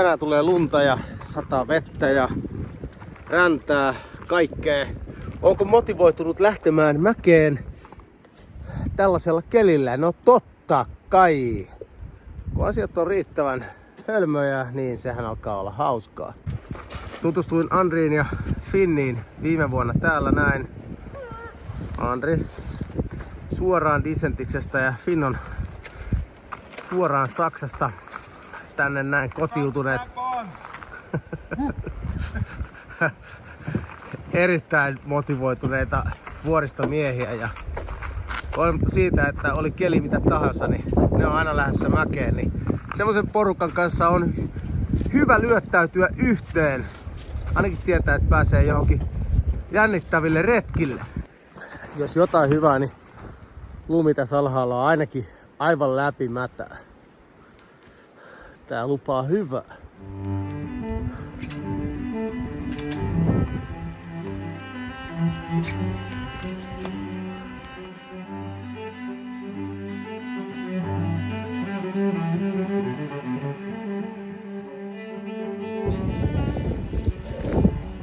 Tänään tulee lunta ja sataa vettä ja räntää, kaikkea. Onko motivoitunut lähtemään mäkeen tällaisella kelillä? No totta kai. Kun asiat on riittävän hölmöjä, niin sehän alkaa olla hauskaa. Tutustuin Andriin ja Finniin viime vuonna täällä näin. Andri suoraan Disentiksestä ja Finn on suoraan Saksasta tänne näin kotiutuneet. Erittäin motivoituneita vuoristomiehiä ja huolimatta siitä, että oli keli mitä tahansa, niin ne on aina lähdössä mäkeen. Niin semmoisen porukan kanssa on hyvä lyöttäytyä yhteen. Ainakin tietää, että pääsee johonkin jännittäville retkille. Jos jotain hyvää, niin lumi tässä alhaalla on ainakin aivan läpimätää. Tää lupaa hyvää.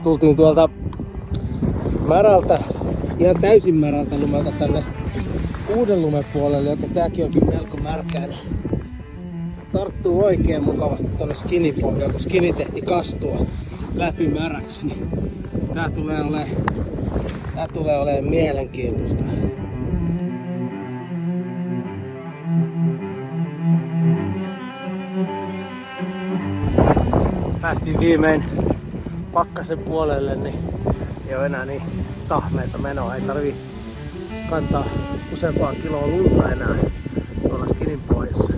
Tultiin tuolta märältä, ihan täysin märältä lumelta tänne uuden lumen puolelle, joka tääkin on kyllä melko märkää. Tarttuu oikein mukavasti tonne skinipohjaan, kun skini tehti kastua läpi märäksi. Niin tää tulee olemaan mielenkiintoista. Päästiin viimein pakkasen puolelle, niin ei ole enää niin tahmeita menoa. Ei tarvii kantaa useampaa kiloa lunta enää tuolla skinin pohjassa.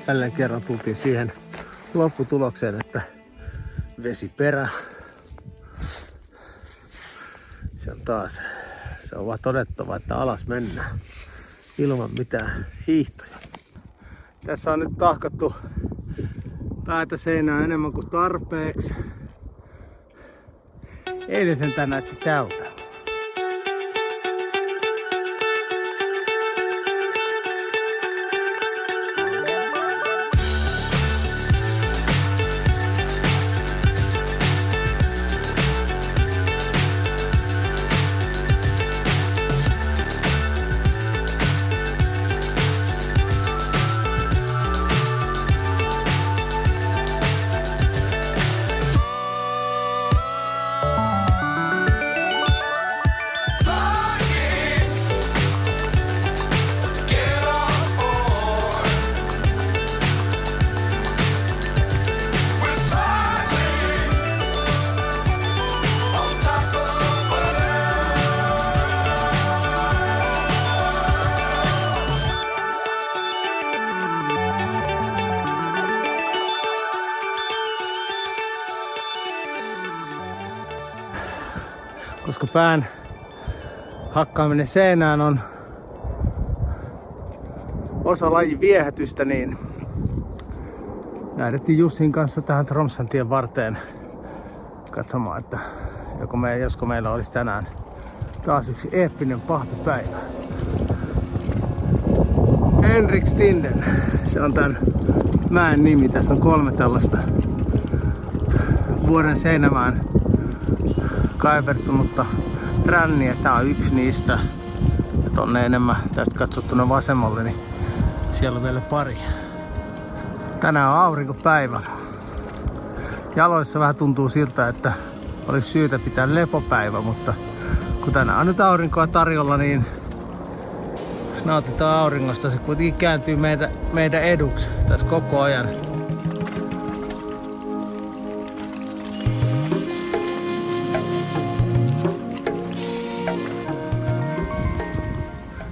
Jälleen kerran tultiin siihen lopputulokseen, että vesiperä. Se on vaan todettava, että alas mennään ilman mitään hiihtoja. Tässä on nyt tahkattu päätä seinää enemmän kuin tarpeeksi. Eilen sentään näytti tältä. Koska pään hakkaaminen seinään on osa lajin viehätystä, niin lähdettiin Jussin kanssa tähän Tromsantien varteen katsomaan, että josko meillä olisi tänään taas yksi eeppinen pahvipäivä. Henrikstinden, se on tämän mäen nimi. Tässä on 3 tällaista vuoren Seinämään kaivertunutta ränniä. Tää on yksi niistä. Ja tonne enemmän tästä katsottuna vasemmalle, niin siellä on vielä pari. Tänään on aurinkopäivä. Jaloissa vähän tuntuu siltä, että olisi syytä pitää lepopäivä, mutta kun tänään on nyt aurinkoa tarjolla, niin nautitaan auringosta. Se kuitenkin kääntyy meidän eduksi tässä koko ajan.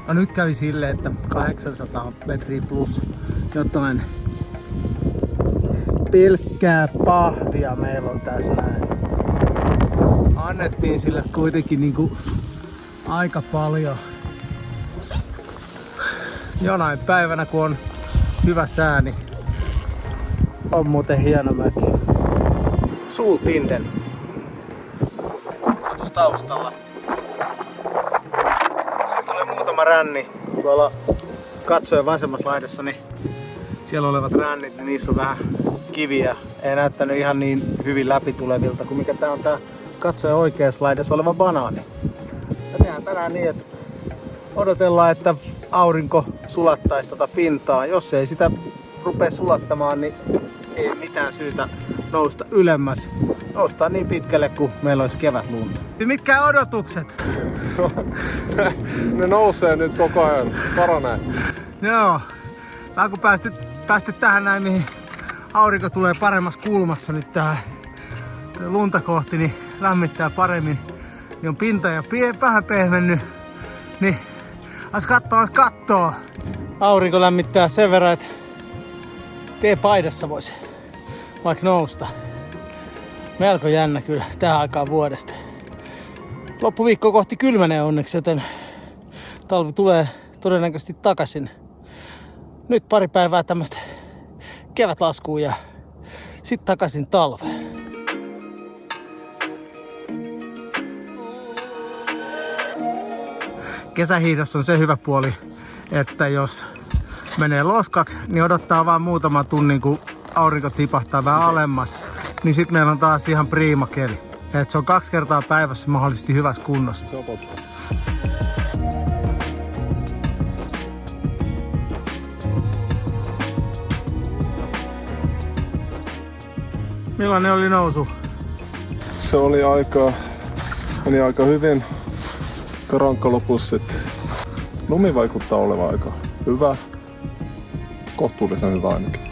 No nyt kävi silleen, että 800 metriä plus jotain pelkkää pahvia meillä on tässä näin. Annettiin sille kuitenkin niinku aika paljon. Jonain päivänä kun on hyvä sääni. On muuten hieno mäki. Sultinden. Se on tuossa taustalla. Sitten oli muutama ränni. Tuolla katsojen vasemmassa laidassa, niin siellä olevat rännit, niin niissä on vähän kiviä. Ei näyttänyt ihan niin hyvin läpitulevilta kuin mikä tää on tää katsojen oikeassa laidassa oleva banaani. Ja tehdään tänään niin, että odotellaan, että aurinko sulattaisi tätä pintaa. Jos ei sitä rupea sulattamaan, niin ei mitään syytä nousta ylemmäs. Noustaan niin pitkälle, kuin meillä olisi kevätlunta. Mitkä odotukset? Ne nousee nyt koko ajan, paranee. Joo. Vähän kun päästy tähän näin, mihin aurinko tulee paremmassa kulmassa nyt tähän lunta kohti, niin lämmittää paremmin. Niin on pinta ja vähän pehmennyt. Niin, as kattoo. Aurinko lämmittää sen verran, että T-paidassa voisi vaikka nousta. Melko jännä kyllä tähän aikaan vuodesta. Loppuviikko kohti kylmenee onneksi, joten talvi tulee todennäköisesti takaisin. Nyt pari päivää tämmöstä kevätlaskua ja sitten takaisin talveen. Kesähiihdossa on se hyvä puoli, että jos menee loskaksi, niin odottaa vaan muutaman tunnin, kun aurinko tipahtaa vähän alemmas. Niin sit meillä on taas ihan priima keli. Et se on 2 kertaa päivässä mahdollisesti hyvässä kunnossa. Millainen oli nousu? Se meni aika hyvin. Rankka lopussa, että lumi vaikuttaa olevan aika hyvä. Kohtuullisen hyvä ainakin.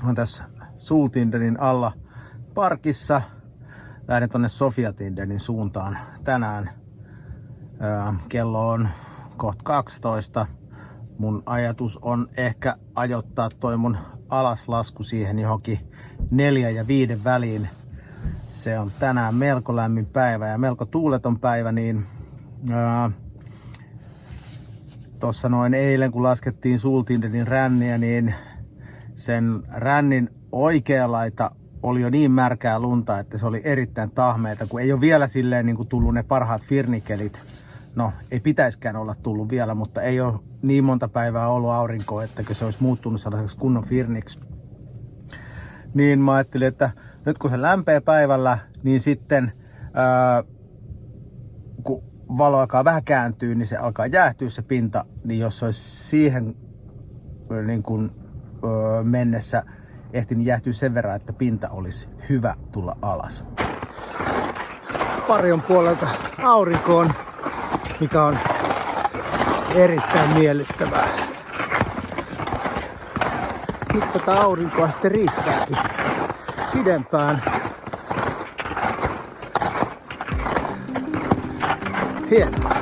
On tässä Sultindenin alla parkissa. Lähden tonne Sofiatindenin suuntaan tänään. Kello on kohta 12. Mun ajatus on ehkä ajoittaa toi mun alaslasku siihen johonkin 4 ja 5 väliin. Se on tänään melko lämmin päivä ja melko tuuleton päivä, niin tossa noin eilen kun laskettiin Sultindenin ränniä, niin sen rännin oikea laita oli jo niin märkää lunta, että se oli erittäin tahmeita, kun ei ole vielä silleen niin kuin tullut ne parhaat firnikelit. No, ei pitäiskään olla tullut vielä, mutta ei ole niin monta päivää ollut aurinkoa, että se olisi muuttunut sellaiseksi kunnon firniksi. Niin mä ajattelin, että nyt kun se lämpee päivällä, niin sitten kun valo alkaa vähän kääntyä, niin se alkaa jäähtyä se pinta, niin jos se olisi siihen niin kuin mennessä ehtinyt jäähtyä sen verran, että pinta olisi hyvä tulla alas. Parion puolelta aurinkoon, mikä on erittäin miellyttävää. Nyt tätä aurinkoa sitten riittääkin pidempään. Hienoa.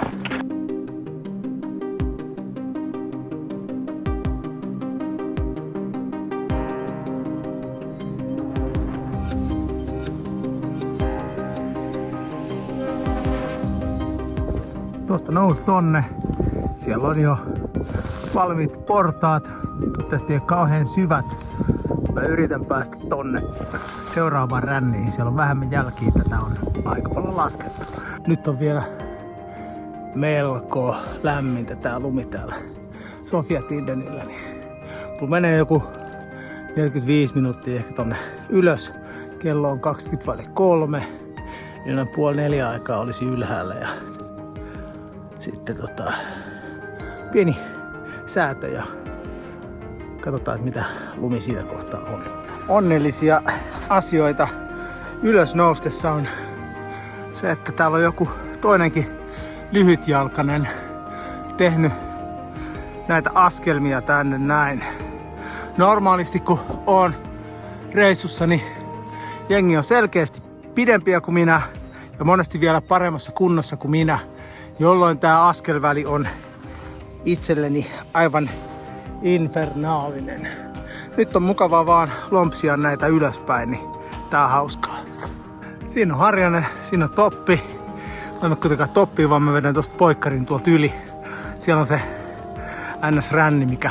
Tuosta nousi tonne. Siellä on jo valmiit portaat. Toivottavasti ei ole kauhean syvät. Mä yritän päästä tonne seuraavaan ränniin. Siellä on vähemmän jälkiä. Tätä on aika paljon laskettu. Nyt on vielä melko lämmintä tää lumi täällä Sofiatindenillä. Mulla menee joku 45 minuuttia ehkä tonne ylös. Kello on 20:03. Niin noin 3:30 aikaa olisi ylhäällä. Ja sitten pieni säätö ja katsotaan, että mitä lumi siinä kohtaa on. Onnellisia asioita ylös noustessa on se, että täällä on joku toinenkin lyhytjalkainen tehnyt näitä askelmia tänne näin. Normaalisti kun oon reissussa, niin jengi on selkeästi pidempiä kuin minä ja monesti vielä paremmassa kunnossa kuin minä, jolloin tää askelväli on itselleni aivan infernaalinen. Nyt on mukavaa vaan lompsia näitä ylöspäin, niin tää on hauskaa. Siinä on Harjanne, siinä on Toppi. Mä en kuitenkaan Toppiin, vaan mä vedän tosta poikkarin tuolta yli. Siellä on se NS-ränni, mikä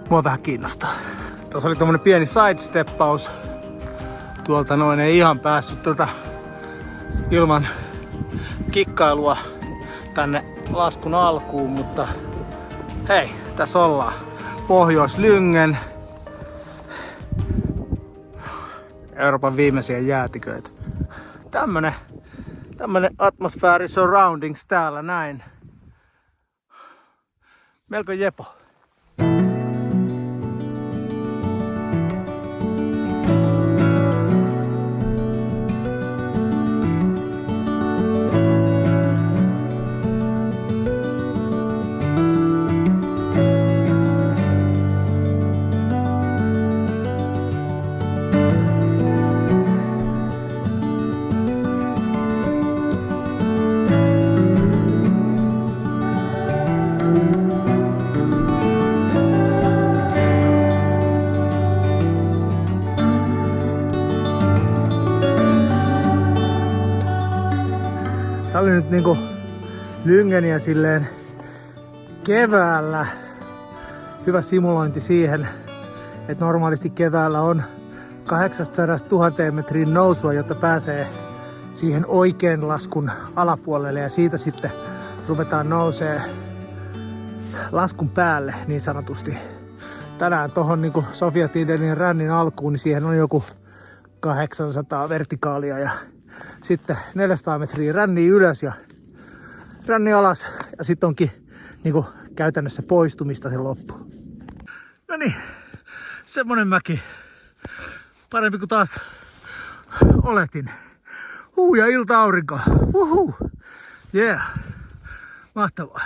mua vähän kiinnostaa. Tuossa oli tommonen pieni sidesteppaus. Tuolta noin ei ihan päässyt ilman kikkailua tänne laskun alkuun, mutta hei, tässä ollaan. Pohjois-Lyngen. Euroopan viimeisiä jäätiköitä. Tämmönen atmosfääri surroundings täällä näin. Melko jepo. Tää oli nyt niinku Lyngeniä silleen keväällä. Hyvä simulointi siihen, että normaalisti keväällä on 800 000 metriin nousua, jotta pääsee siihen oikean laskun alapuolelle ja siitä sitten ruvetaan nousee laskun päälle niin sanotusti. Tänään tohon niinku Sofia Tidenin rännin alkuun, niin siihen on joku 800 vertikaalia ja sitten 400 metriä ränniä ylös ja ränni alas ja sitten onkin niinku käytännössä poistumista se loppu. No niin, semmonen mäki. Parempi kuin taas oletin. Ja ilta-aurinko. Yeah, mahtavaa.